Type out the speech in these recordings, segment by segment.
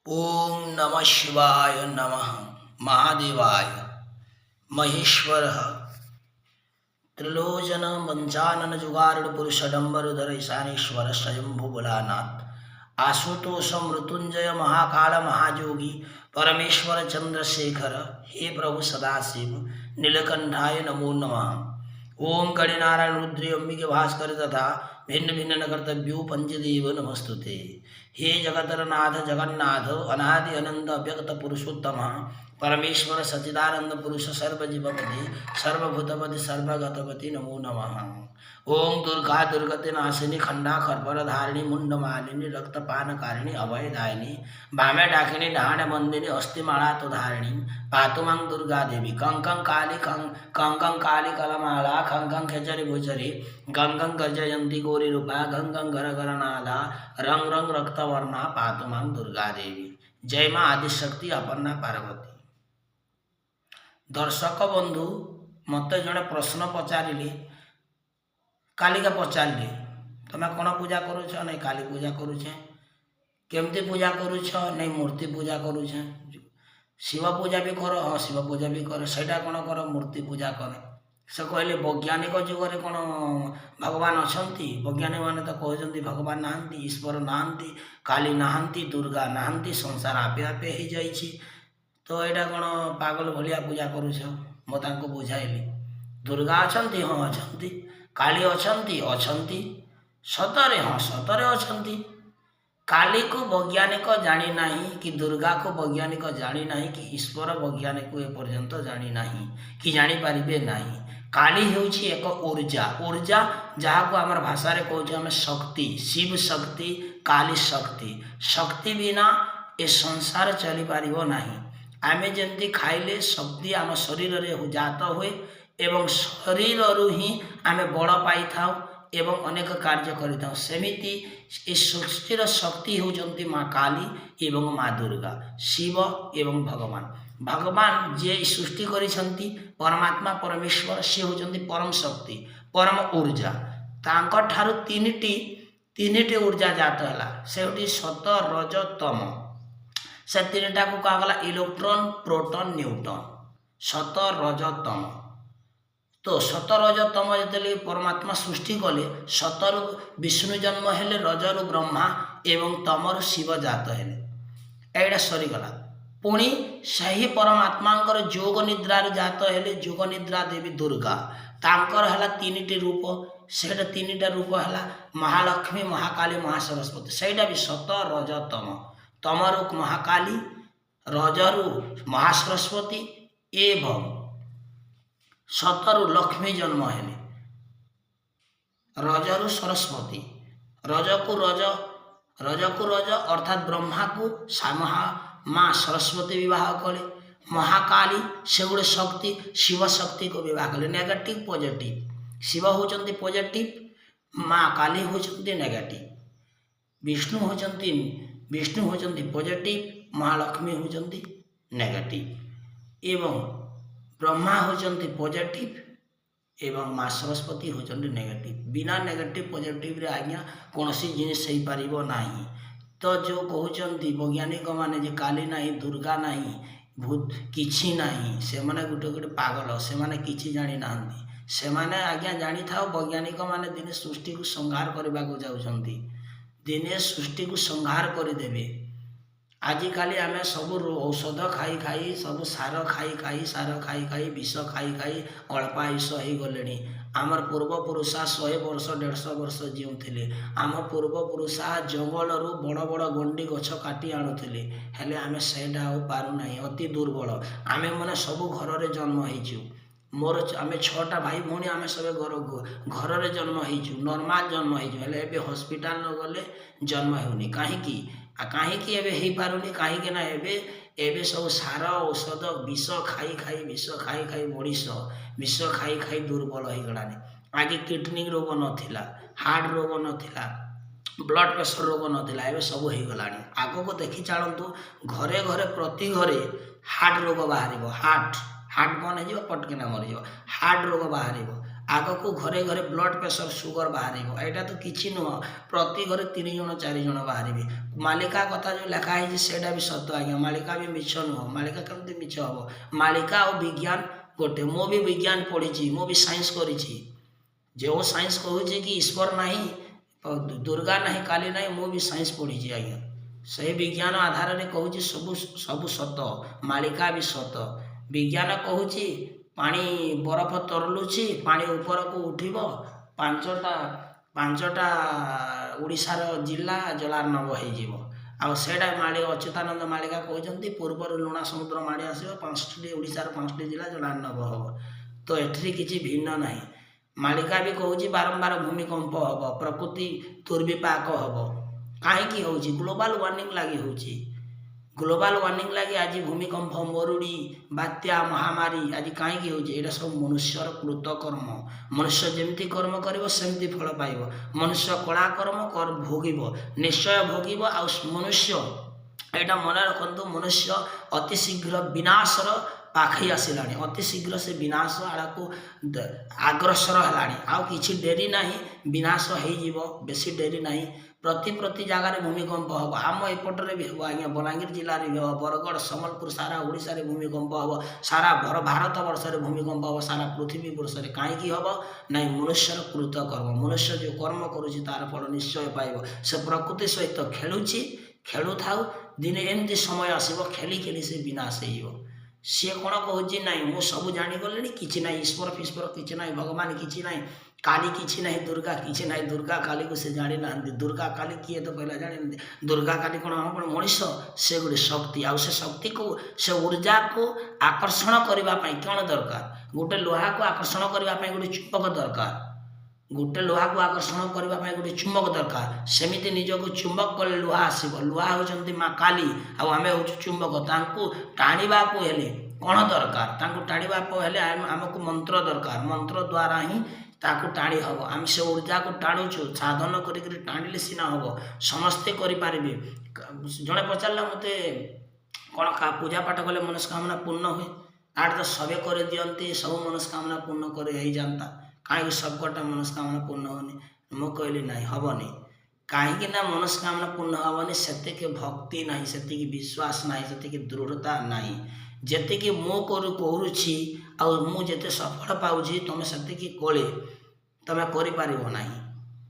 ओम नमः शिवाय नमः महादेवाय महेश्वर त्रिलोचन पंचानन जुगारुड़ पुरुषडम्बरुधर ईशानेश्वर स्वयंभु भोलानाथ आशुतोष मृत्युंजय महाकाल महाजोगी परमेश्वर चंद्रशेखर हे प्रभु सदाशिव नीलकंठाय नमो नमः। ओम गणिनारायण रुद्री अंबिके भास्कर तथा भिन्न भिन्न न कर्तव्यो पंचदेव नमस्तुते। हे जगतरनाथ जगन्नाथ अनादि अनंत अव्यक्त पुरुषोत्तम परमेश्वर सच्चिदानंद पुरुष सर्वजीवपति सर्वभूतपति सर्वगतपति नमो नमः। ओम दुर्गा दुर्गति नाशिनी खंडा खरपर धारिणी मुंडमालिनी रक्तपानकारिणी अभयदायिनी भामे डाकिनी डहाणे बंदिनी अस्थिमाला तो धारिणी पातुमां दुर्गा देवी कंकं काली कलमाला खंकं खेचरी भुचरी गंगं गर्जयंती गौरी रूपा गंगं घर गरनादा रंग रंग रक्तवर्णा पातुमां दुर्गा देवी। जय माँ आदिशक्ति अपर्णा पार्वती। दर्शक बंधु मत जड़े प्रश्न पचारे कालिका पचारे तुम कौन पूजा करुछ नहीं काली पूजा करुछे केमती पूजा करुछ नहीं मूर्ति पूजा करुछे शिव पूजा भी कर हाँ शिव पूजा भी कर सेटा कौन कर मूर्ति पूजा कर से कहले वैज्ञानिक जुगरे कौन भगवान अच्छा वैज्ञानिक मैंने तो कहते भगवान नहांती ईश्वर नहांती काली नहांती दुर्गा नहांती संसार आपे आपे हो जाइए तो यहाँ कौन पागल भलिया पूजा करुछ मुझे बुझाइली दुर्गा अच्छा हाँ अच्छा काली अच्छा सतरे हाँ सतरे अच्छा काली को वैज्ञानिक जानी नहीं कि दुर्गा को वैज्ञानिक जानी नहीं कि ईश्वर वैज्ञानिक एपर्यंत जानी नहीं कि जानी पारिबे नहीं। काली होउछि एक ऊर्जा ऊर्जा जहाँ को आमर भाषा कहूँ आम शक्ति शिव शक्ति काली शक्ति शक्ति बिना ए संसार चली पारिबो नहीं। आमे जमती खाइले शक्ति आम शरीर रे जात हुए एवं शरीर ही आमे बड़ पाई थाउ एवं अनेक कार्य करिथाउ सेमिति ए सृष्टिर शक्ति होउचंती माँ काली एवं माँ दुर्गा शिव एवं भगवान भगवान जे सृष्टि करिसंती परमात्मा परमेश्वर से होउचंती परम शक्ति परम ऊर्जा तांको ठारु तीनिटी ऊर्जा जात हला सेउटी सत रज तम से तीनटा को कहगला इलेक्ट्रॉन प्रोटॉन न्यूट्रॉन सत रज तम तो सत रज तम जो परमात्मा सृष्टि कले सतरु विष्णु जन्म हेले रजरु ब्रह्मा एवं तमरु शिव जात हेले एटा सरीगला पुणी सही परमात्मा जोग निद्रार जात हेले जोग निद्रा देवी दुर्गा तांकर हला तीनिटी रूप सेटा तीनिटा रूप हला महालक्ष्मी महाकाली महासरस्वती सेटा भी सत रज तमरु महाकाली रजरु महासरस्वती एवं सतरु लक्ष्मी जन्म हेले रजरु सरस्वती रजकु रज अर्थात ब्रह्मा को माँ सरस्वती विवाह कले महाकाली से गुड़े शक्ति शिव शक्ति को विवाह कले नेगेटिव पॉजिटिव शिव होचंती पॉजिटिव माँ काली होचंती नेगेटिव विष्णु होचंती पॉजिटिव महालक्ष्मी होचंती नेगेटिव एवं ब्रह्मा होचंती पॉजिटिव एवं माँ सरस्वती होचंती नेगेटिव बिना नेगेटिव पॉजिटिव रे आज्ञा कौन सी जिनिस सही पारिबो नाही। तो जो कहते वैज्ञानिक माने जे काली नाही दुर्गा नाही भूत किछि नाही से माने गुटे गुटे पागल से माने किछि जानी नांती से माने आज्ञा जानी थाओ वैज्ञानिक माने दिने सृष्टि को संहार करबा को जाउछंती दिने सृष्टि को संहार कर देबे। आजिकाली आमे सब औषध खाई खाई सब सार खाई खाई विष खाई अल्पायुष हो गले आमर पूर्वपुरुषा 100 वर्ष 150 वर्ष जीउथिले आम पूर्वपुरुषा जंगल रु बड़ बड़ गंडी गछ काटी आणुथिले हेले आमे सेटा हो पारु नाही अति दुर्बल आमे माने सब घर रे जन्म हेचु मोर आमे 6टा भाई भौणी आमे सब घर रे जन्म हेचु नॉर्मल जन्म हेचु हेले एबे हॉस्पिटल न गले जन्म हेउनी काहीकि एबे हेई पारुनी काहीकि ना एबे सब सार औषध विष खाई मनीष विष खाई दुर्बल हो गलानी। आगे किडनी रोग नथिला हार्ट रोग नथिला ब्लड प्रेशर रोग नथिला एबे सब हो गलानी। आगो को देखि चलंतु घरे घरे प्रति घरे हार्ट रोग बाहरिबो हार्ट बन हो पटकिना मरी हार्ट रोग बाहरिबो आग को घरे घरे ब्लड प्रेशर सुगर बाहर यहाँ तो किसी नुह प्रति घरे 3 जन 4 जन बाहर मालिका कथा जो लिखाई सेटा भी सत आज्ञा मालिका भी मिछ नुह मालिका केमती मिछ हम मालिका और विज्ञान गोटे मु भी विज्ञान पढ़ी मु भी साइंस करी जो साइंस कहूँ कि ईश्वर ना दुर्गा ना काली ना मु भी साइंस पढ़ी आज्ञा से विज्ञान आधार में कहूँ सब सब सत मालिका भी सत विज्ञान कहूँ पानी बरफ तरलुची पानी ऊपर को उठिब 5टा ओडिशार जिला जलार्णव हो सेटा माली अच्युतानंद मालिका कहते पूर्वर लुणा समुद्र माड़ी आस 5टी ओडिशार 5टी जिला जलार्णव हो तो एठी किसी भिन्न ना मालिका भी कहूँ बारंबार भूमिकंप हम प्रकृति दुर्विपाक हम कहीं हूँ ग्लोबल वार्मिंग लगी हूँ ग्लोबल वार्मिंग लगी आज भूमिकंप मरुड़ी बात्या महामारी आज कहीं हूँ यहाँ सब मनुष्यर कृतकर्म मनुष्य जमी कर्म करमती फल पाइब मनुष्य कला कर्म भोग निश्चय भोग आ मनुष्य यहाँ मन रखु मनुष्य अति शीघ्र विनाशर पाखई आसला अति शीघ्र से विनाश आड़ को आग्रसर है आउ कि डेरी ना विनाश हो बेसी डेरी ना प्रति जगार भूमिकंप हम आम एपटे भी हम आज्ञा बलांगीर जिले में भी हम बरगढ़ सम्बलपुर सारा ओडिशा रे भूमिकंप हम सारा भारत वर्ष में भूमिकंप हम सारा पृथ्वी वर्ष में कहीं हम ना मनुष्यर कृतकर्म मनुष्य जो कर्म करुच्ची तार फल निश्चय पाइब से प्रकृति सहित खेलुची खेलु था दिने एमती समय आसब खेली खेली से विनाश हो सी कौन कहूँ ना मु सब जागले कि ना ईश्वर फीश्वर कि ना भगवान कि ना काली कि ना दुर्गा कि ना दुर्गा काली को से जानी ना दुर्गा काली किए तो पहला जानी दुर्गा काली कौन हम मनीष से गोटे शक्ति आउ से शक्ति को से ऊर्जा को आकर्षण करने कौन दरकार गोटे लोहा को आकर्षण करने गोटे चुंबक दरकार गोटे लोहा को आकर्षण करने गोटे चुंबक दरकार सेमती निजक चुंबक कले लुहा आसब लुहा होती माँ काली आम हूँ चुंबक टाणीबा कौन दरकार टाणीबा आमको मंत्र दरकार मंत्र द्वारा ही ताकू टाणी हम आम से ऊर्जा को टाणुचु साधन करी टाणिले सीना हम समस्ते करें जड़े पचारा मत कौन पूजा पाठ कले मनस्कामना पूर्ण हुए आठ तो सबे कर दिखती सब मनस्कामना पूर्ण कर जाता कहीं सबकटा मनस्कामना पूर्ण होनी मु कहली ना हेनी कहीं मनस्कामना पूर्ण हेनी से भक्ति ना से विश्वास ना से दृढ़ता ना जी मो करुच्छी आते सफल पाऊँगी तुम से कोले तुम कर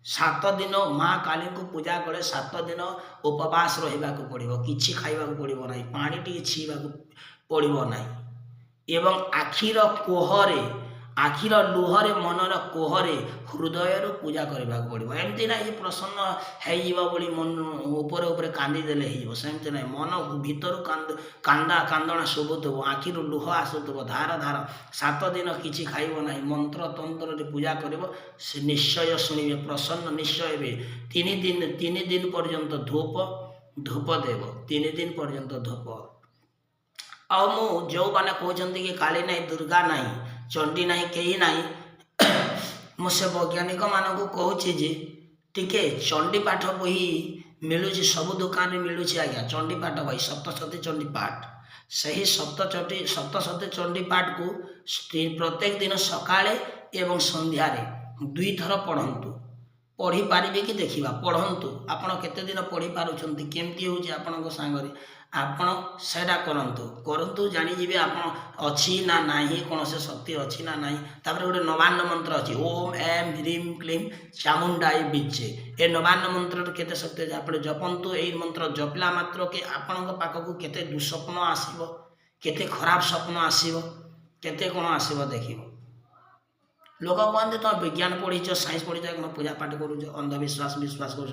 7 दिन माँ काली को पूजा कले 7 दिन उपवास रहा पड़ो कि खावा पड़ो ना पानी टी छीवा पड़ो ना एवं आखिर कोहरे आखिर लुहरे मनर कोहरे हृदय पूजा करने पड़ो एमती ना प्रसन्न होली मन उपर उपर कांदीदेले सेमती ना मन भीतर कांदा कांदना शुभुव आखिर लुह आसुव धार धार 7 दिन किसी खाइब ना मंत्र तंत्र पूजा कर निश्चय शुणे प्रसन्न निश्चय हे 3 दिन पर्यंत धूप देव 3 दिन पर्यंत धूप आ मु जो मैंने कहते कि काली ना दुर्गा ना चंडी ना कहीं ना मुझे वैज्ञानिक मानक कहूँ टे चंडी पाठ बही मिलूँ सब दुकान में मिलूँ आज्ञा चंडी पाठ बही सप्तशती चंडी पाठ से सप्तशती चंडी पाठ को प्रत्येक दिन सकाळे एवं संध्यारे 2 थर पढ़ंतु पढ़ी पारे कि देखा पढ़ंतु आपण केते दिन पढ़ी पारुछंती केमती होउची आपनको सांगरे आपण सेटा करंतु जानिजिबे आपण अछि ना नाही कौन से शक्ति अछि ना नाही तापर गोटे नवान्न मंत्र अछि ओम एम ह्रीम क्लीम चामुंडाई बिचे ए नवान्न मंत्र केते शक्ति अछि आपण जपंतु एई मंत्र जपला मात्र के आपणक पाखकु केते दुस्वप्न आसीबो केते खराब स्वप्न आसीबो केते कोन आसीबो देखिबो लोक कहते तुम विज्ञान पढ़ीच साइंस पढ़ीच पूजा पाठ करूच अंधविश्वास विश्वास कर